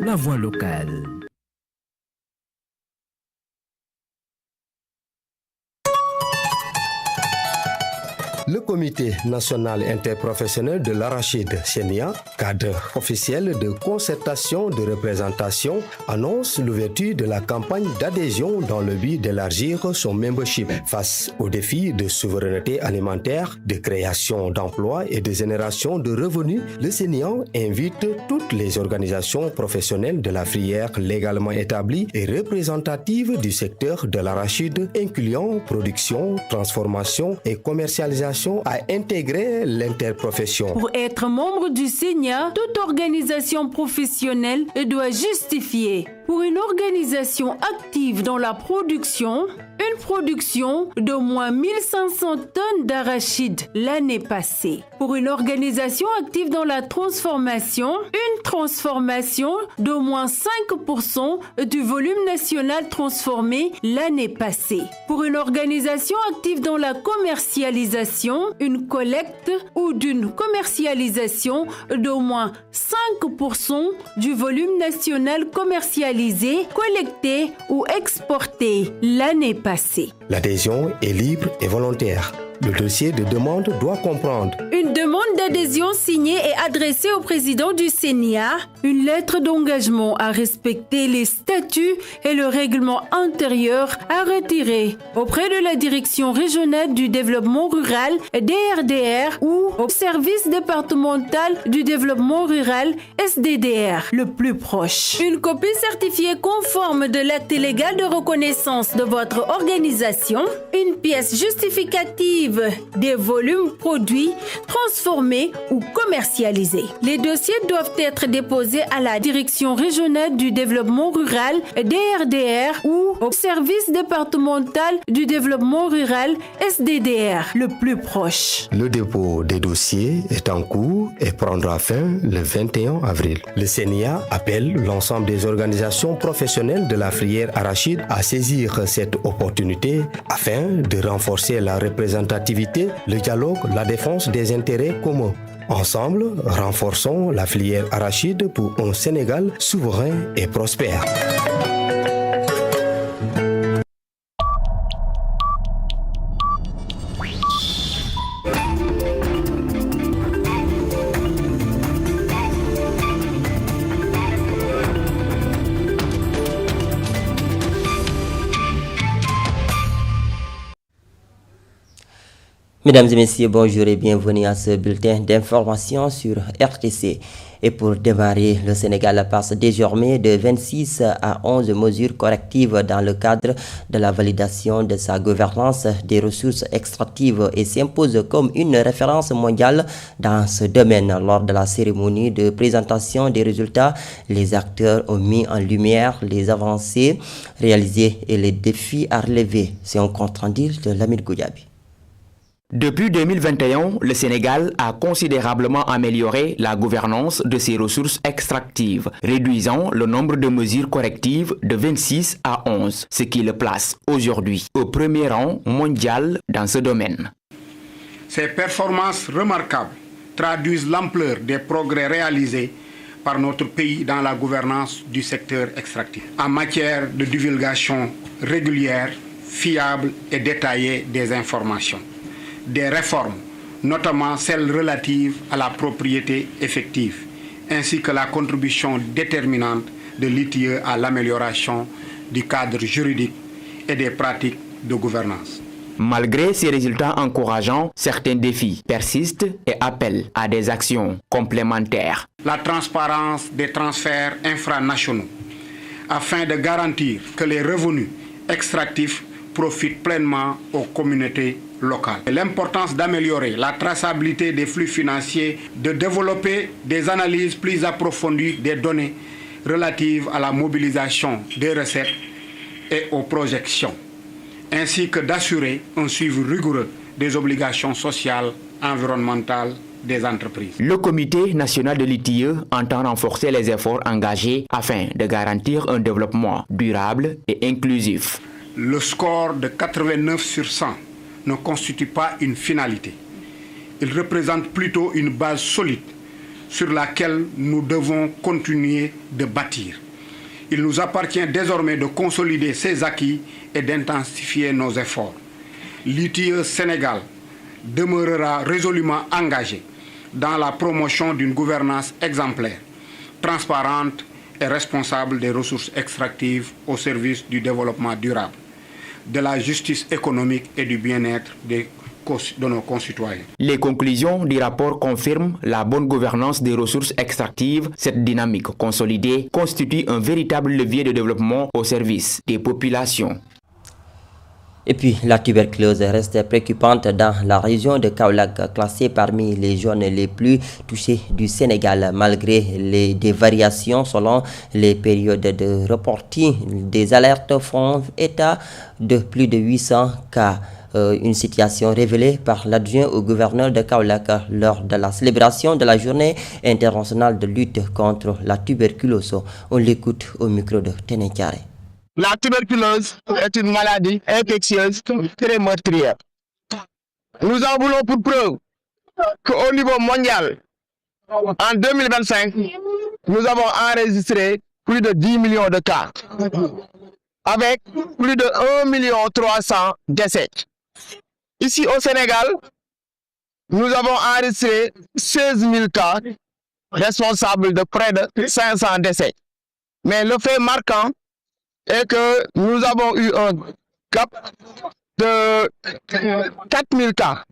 la voix locale. Le Comité national interprofessionnel de l'arachide, CNIA, cadre officiel de concertation de représentation, annonce l'ouverture de la campagne d'adhésion dans le but d'élargir son membership. Face aux défis de souveraineté alimentaire, de création d'emplois et de génération de revenus, le CNIA invite toutes les organisations professionnelles de la filière légalement établies et représentatives du secteur de l'arachide, incluant production, transformation et commercialisation, à intégrer l'interprofession. Pour être membre du CNIA, toute organisation professionnelle doit justifier pour une organisation active dans la production, une production d'au moins 1500 tonnes d'arachide l'année passée. Pour une organisation active dans la transformation, une transformation d'au moins 5% du volume national transformé l'année passée. Pour une organisation active dans la commercialisation, une collecte ou d'une commercialisation d'au moins 5% du volume national commercialisé, collecté ou exporté l'année passée. L'adhésion est libre et volontaire. Le dossier de demande doit comprendre une demande d'adhésion signée et adressée au président du CNIA, une lettre d'engagement à respecter les statuts et le règlement intérieur à retirer auprès de la Direction régionale du développement rural, DRDR, ou au service départemental du développement rural, SDDR, le plus proche. Une copie certifiée conforme de l'acte légal de reconnaissance de votre organisation, une pièce justificative des volumes produits, transformés ou commercialisés. Les dossiers doivent être déposés à la Direction régionale du développement rural, DRDR, ou au service départemental du développement rural, SDDR, le plus proche. Le dépôt des dossiers est en cours et prendra fin le 21 avril. Le CNIA appelle l'ensemble des organisations professionnelles de la filière arachide à saisir cette opportunité afin de renforcer la représentation, le dialogue, la défense des intérêts communs. Ensemble, renforçons la filière arachide pour un Sénégal souverain et prospère. Mesdames et messieurs, bonjour et bienvenue à ce bulletin d'information sur RTC. Et pour démarrer, le Sénégal passe désormais de 26 à 11 mesures correctives dans le cadre de la validation de sa gouvernance des ressources extractives et s'impose comme une référence mondiale dans ce domaine. Lors de la cérémonie de présentation des résultats, les acteurs ont mis en lumière les avancées réalisées et les défis à relever. C'est un compte rendu de Lamine Goudiaby. Depuis 2021, le Sénégal a considérablement amélioré la gouvernance de ses ressources extractives, réduisant le nombre de mesures correctives de 26 à 11, ce qui le place aujourd'hui au premier rang mondial dans ce domaine. Ces performances remarquables traduisent l'ampleur des progrès réalisés par notre pays dans la gouvernance du secteur extractif, en matière de divulgation régulière, fiable et détaillée des informations. Des réformes, notamment celles relatives à la propriété effective, ainsi que la contribution déterminante de l'ITIE à l'amélioration du cadre juridique et des pratiques de gouvernance. Malgré ces résultats encourageants, certains défis persistent et appellent à des actions complémentaires. La transparence des transferts infranationaux, afin de garantir que les revenus extractifs profitent pleinement aux communautés locales. L'importance d'améliorer la traçabilité des flux financiers, de développer des analyses plus approfondies des données relatives à la mobilisation des recettes et aux projections, ainsi que d'assurer un suivi rigoureux des obligations sociales, environnementales des entreprises. Le Comité national de l'ITIE entend renforcer les efforts engagés afin de garantir un développement durable et inclusif. Le score de 89 sur 100 ne constitue pas une finalité. Il représente plutôt une base solide sur laquelle nous devons continuer de bâtir. Il nous appartient désormais de consolider ces acquis et d'intensifier nos efforts. L'ITIE Sénégal demeurera résolument engagé dans la promotion d'une gouvernance exemplaire, transparente et responsable des ressources extractives au service du développement durable, de la justice économique et du bien-être de nos concitoyens. Les conclusions du rapport confirment la bonne gouvernance des ressources extractives. Cette dynamique consolidée constitue un véritable levier de développement au service des populations. Et puis, la tuberculose reste préoccupante dans la région de Kaolack, classée parmi les zones les plus touchées du Sénégal, malgré des variations selon les périodes de reporting. Des alertes font état de plus de 800 cas. Une situation révélée par l'adjoint au gouverneur de Kaolack lors de la célébration de la journée internationale de lutte contre la tuberculose. On l'écoute au micro de Ténécaré. La tuberculose est une maladie infectieuse très meurtrière. Nous en voulons pour preuve qu'au niveau mondial, en 2025, nous avons enregistré plus de 10 millions de cas, avec plus de 1,3 million décès. Ici au Sénégal, nous avons enregistré 16 000 cas, responsables de près de 500 décès. Mais le fait marquant est que nous avons eu un gap de 4 000 cas,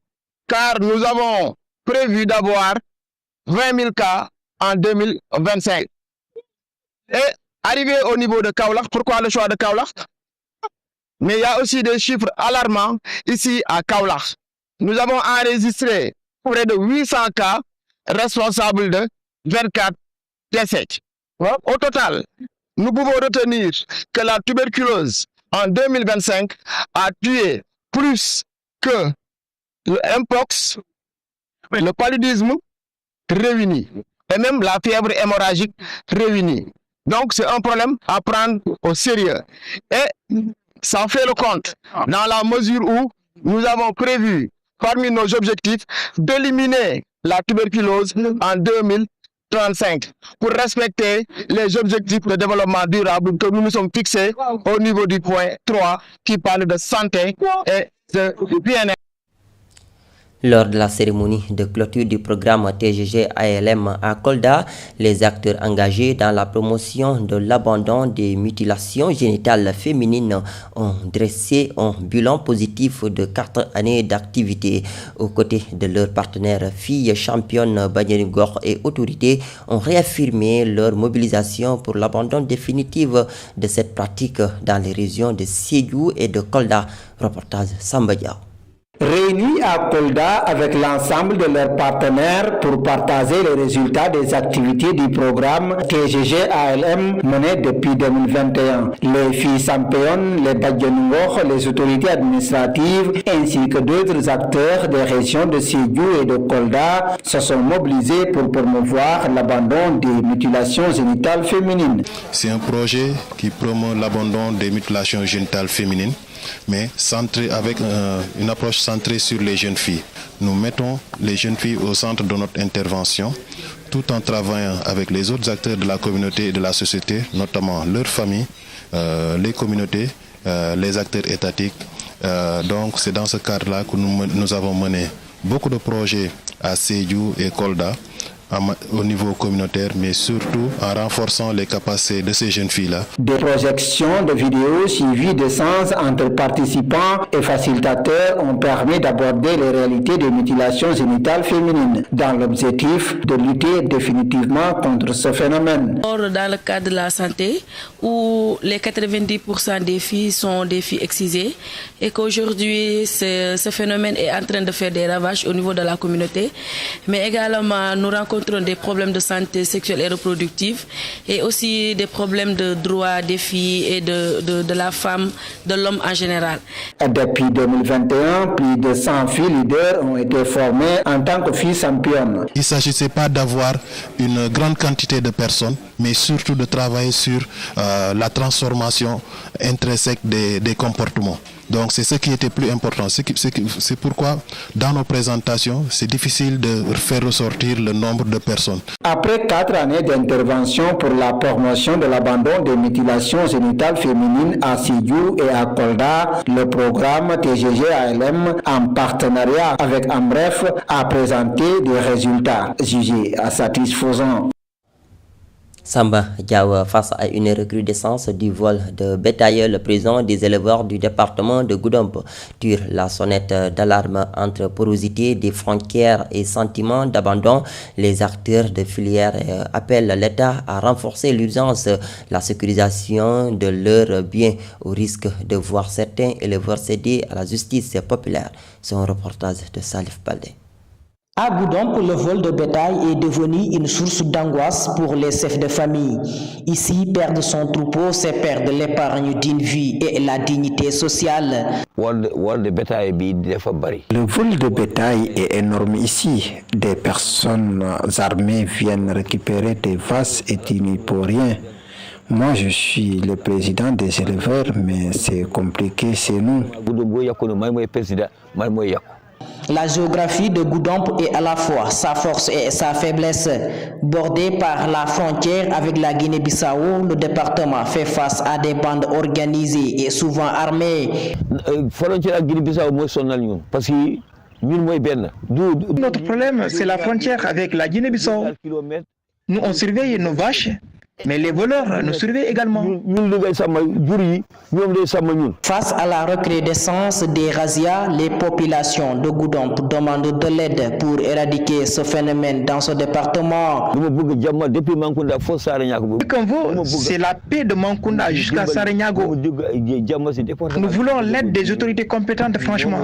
car nous avons prévu d'avoir 20 000 cas en 2025. Et arrivé au niveau de Kaolack, pourquoi le choix de Kaolack? Mais il y a aussi des chiffres alarmants ici à Kaolack. Nous avons enregistré près de 800 cas responsables de 24 décès. Au total, nous pouvons retenir que la tuberculose en 2025 a tué plus que le mpox, le paludisme réunis, et même la fièvre hémorragique réunie. Donc c'est un problème à prendre au sérieux. Et ça fait le compte dans la mesure où nous avons prévu, parmi nos objectifs, d'éliminer la tuberculose en 2035 pour respecter les objectifs de développement durable que nous nous sommes fixés au niveau du point 3 qui parle de santé et de bien-être. Lors de la cérémonie de clôture du programme TGG ALM à Kolda, les acteurs engagés dans la promotion de l'abandon des mutilations génitales féminines ont dressé un bilan positif de 4 années d'activité. Aux côtés de leurs partenaires filles championnes Banyerigor et autorités ont réaffirmé leur mobilisation pour l'abandon définitif de cette pratique dans les régions de Sédhiou et de Kolda. Reportage Samba Diaw. Réunis à Kolda avec l'ensemble de leurs partenaires pour partager les résultats des activités du programme TGG ALM mené depuis 2021. Les filles championnes, les Badjanungor, les autorités administratives ainsi que d'autres acteurs des régions de Sédhiou et de Kolda se sont mobilisés pour promouvoir l'abandon des mutilations génitales féminines. C'est un projet qui promeut l'abandon des mutilations génitales féminines, mais centré avec une approche centrée sur les jeunes filles. Nous mettons les jeunes filles au centre de notre intervention, tout en travaillant avec les autres acteurs de la communauté et de la société, notamment leurs familles, les communautés, les acteurs étatiques. Donc c'est dans ce cadre-là que nous avons mené beaucoup de projets à Sédhiou et Kolda, au niveau communautaire, mais surtout en renforçant les capacités de ces jeunes filles-là. Des projections de vidéos suivies d'échanges entre participants et facilitateurs ont permis d'aborder les réalités des mutilations génitales féminines dans l'objectif de lutter définitivement contre ce phénomène. Dans le cadre de la santé, où les 90% des filles sont des filles excisées et qu'aujourd'hui ce phénomène est en train de faire des ravages au niveau de la communauté, mais également nous rencontrons des problèmes de santé sexuelle et reproductive et aussi des problèmes de droits des filles et de la femme, de l'homme en général. Depuis 2021, plus de 100 filles leaders ont été formées en tant que filles championnes. Il ne s'agissait pas d'avoir une grande quantité de personnes, mais surtout de travailler sur la transformation intrinsèque des comportements. Donc c'est ce qui était plus important. C'est pourquoi dans nos présentations, c'est difficile de faire ressortir le nombre de personnes. Après 4 années d'intervention pour la promotion de l'abandon des mutilations génitales féminines à Sédhiou et à Kolda, le programme TGG-ALM en partenariat avec Amref a présenté des résultats jugés satisfaisants. Samba Diaw, face à une recrudescence du vol de bétail, le président des éleveurs du département de Goudomp tire la sonnette d'alarme entre porosité des frontières et sentiment d'abandon. Les acteurs de filière appellent l'État à renforcer l'urgence, la sécurisation de leurs biens au risque de voir certains éleveurs céder à la justice populaire. C'est un reportage de Salif Baldé. À Goudomp, le vol de bétail est devenu une source d'angoisse pour les chefs de famille. Ici, perdre son troupeau, c'est perdre l'épargne d'une vie et la dignité sociale. Le vol de bétail est énorme ici. Des personnes armées viennent récupérer des vaches et tu n'y peux rien. Moi, je suis le président des éleveurs, mais c'est compliqué chez nous. La géographie de Goudomp est à la fois sa force et sa faiblesse. Bordé par la frontière avec la Guinée-Bissau, le département fait face à des bandes organisées et souvent armées. Notre problème, c'est la frontière avec la Guinée-Bissau. Nous, on surveille nos vaches, mais les voleurs nous surveillent également. Face à la recrudescence des razzias, les populations de Goudomp demandent de l'aide pour éradiquer ce phénomène dans ce département. Ce qu'on veut, c'est la paix de Mankunda jusqu'à Sarenyago. Nous voulons l'aide des autorités compétentes, franchement.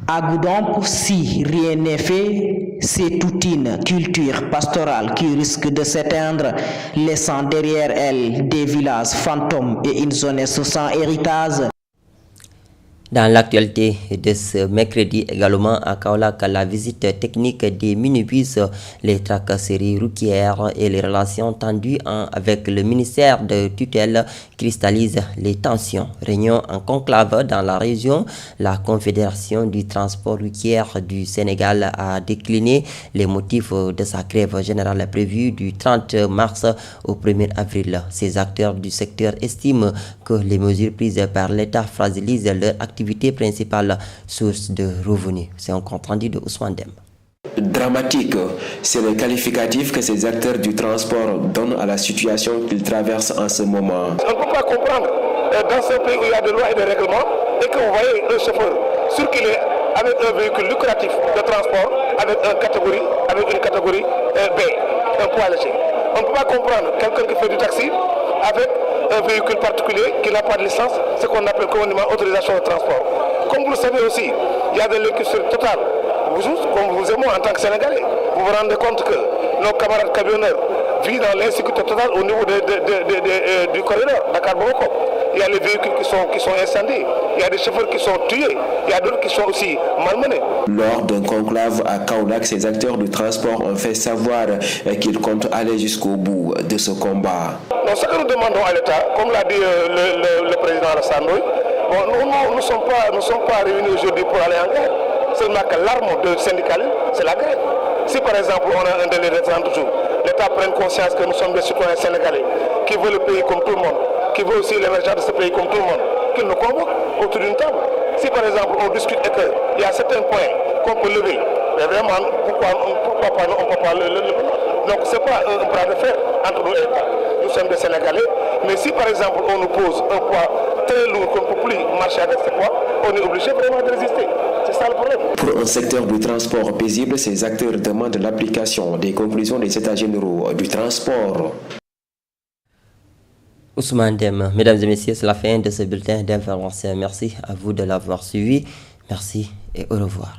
À Goudomp, si rien n'est fait, c'est toute une culture pastorale qui risque de s'éteindre, laissant derrière elle des villages fantômes et une zone sans héritage. Dans l'actualité de ce mercredi également à Kaolack, la visite technique des minibus, les tracasseries routières et les relations tendues avec le ministère de tutelle cristallisent les tensions. Réunion en conclave dans la région, la Confédération du transport routier du Sénégal a décliné les motifs de sa grève générale prévue du 30 mars au 1er avril. Ces acteurs du secteur estiment que les mesures prises par l'État fragilisent leur activité principale source de revenus. C'est un compte rendu de Ousmane Dem. Dramatique, c'est le qualificatif que ces acteurs du transport donnent à la situation qu'ils traversent en ce moment. On ne peut pas comprendre dans ce pays où il y a des lois et des règlements et qu'on voyait un chauffeur circuler avec un véhicule lucratif de transport avec une catégorie B, un poids léger. On ne peut pas comprendre quelqu'un qui fait du taxi avec un véhicule particulier qui n'a pas de licence, ce qu'on appelle communément autorisation de transport. Comme vous le savez aussi, il y a des l'inquiétude totale. Vous, comme vous et moi en tant que Sénégalais, vous vous rendez compte que nos camarades camionneurs vivent dans l'insécurité totale au niveau du corridor Dakar-Bamako. Il y a les véhicules qui sont incendiés, il y a des chauffeurs qui sont tués, il y a d'autres qui sont aussi malmenés. Lors d'un conclave à Kaolack, ces acteurs du transport ont fait savoir qu'ils comptent aller jusqu'au bout de ce combat. Donc, ce que nous demandons à l'État, comme l'a dit le président Alassane Ndoye, nous ne sommes pas réunis aujourd'hui pour aller en guerre. Seulement que l'arme de syndicalisme, c'est la grève. Si par exemple on a un délai de 30 jours, l'État prenne conscience que nous sommes des citoyens sénégalais qui veulent le pays comme tout le monde, qui veulent aussi l'émergence de ce pays comme tout le monde, qu'il nous convoque autour d'une table. Si par exemple on discute et qu'il y a certains points qu'on peut lever, mais vraiment pourquoi pas on ne peut pas le lever. Donc ce n'est pas un bras de fer entre nous et l'État. Nous sommes des Sénégalais, mais si par exemple on nous pose un poids très lourd qu'on ne peut plus marcher avec ce poids, on est obligé vraiment de résister. C'est ça le problème. Pour un secteur du transport paisible, ces acteurs demandent l'application des conclusions des États généraux du transport. Ousmane Dem, mesdames et messieurs, c'est la fin de ce bulletin d'information. Merci à vous de l'avoir suivi. Merci et au revoir.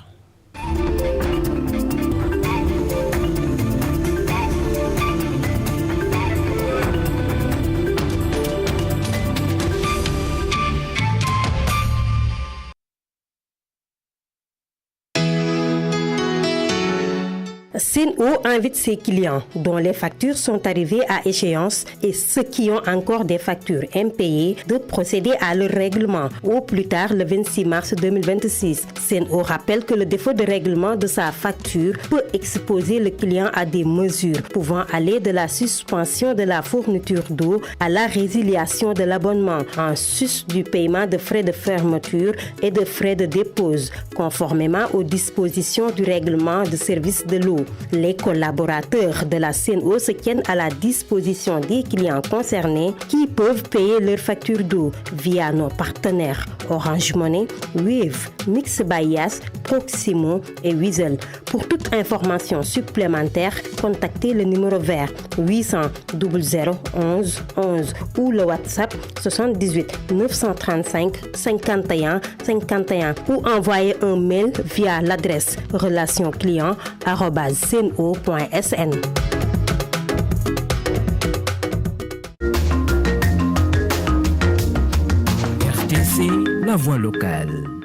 Sen'Eau invite ses clients dont les factures sont arrivées à échéance et ceux qui ont encore des factures impayées de procéder à leur règlement au plus tard le 26 mars 2026. Sen'Eau rappelle que le défaut de règlement de sa facture peut exposer le client à des mesures pouvant aller de la suspension de la fourniture d'eau à la résiliation de l'abonnement en sus du paiement de frais de fermeture et de frais de dépose, conformément aux dispositions du règlement de service de l'eau. Les collaborateurs de la Sen'Eau se tiennent à la disposition des clients concernés qui peuvent payer leurs factures d'eau via nos partenaires Orange Money, Wave, Mix by Yas, Proximo et Weasel. Pour toute information supplémentaire, contactez le numéro vert 800 00 11 11 ou le WhatsApp 78 935 51 51 ou envoyez un mail via l'adresse relationclient@sen'eau.sn. RTC, la voix locale.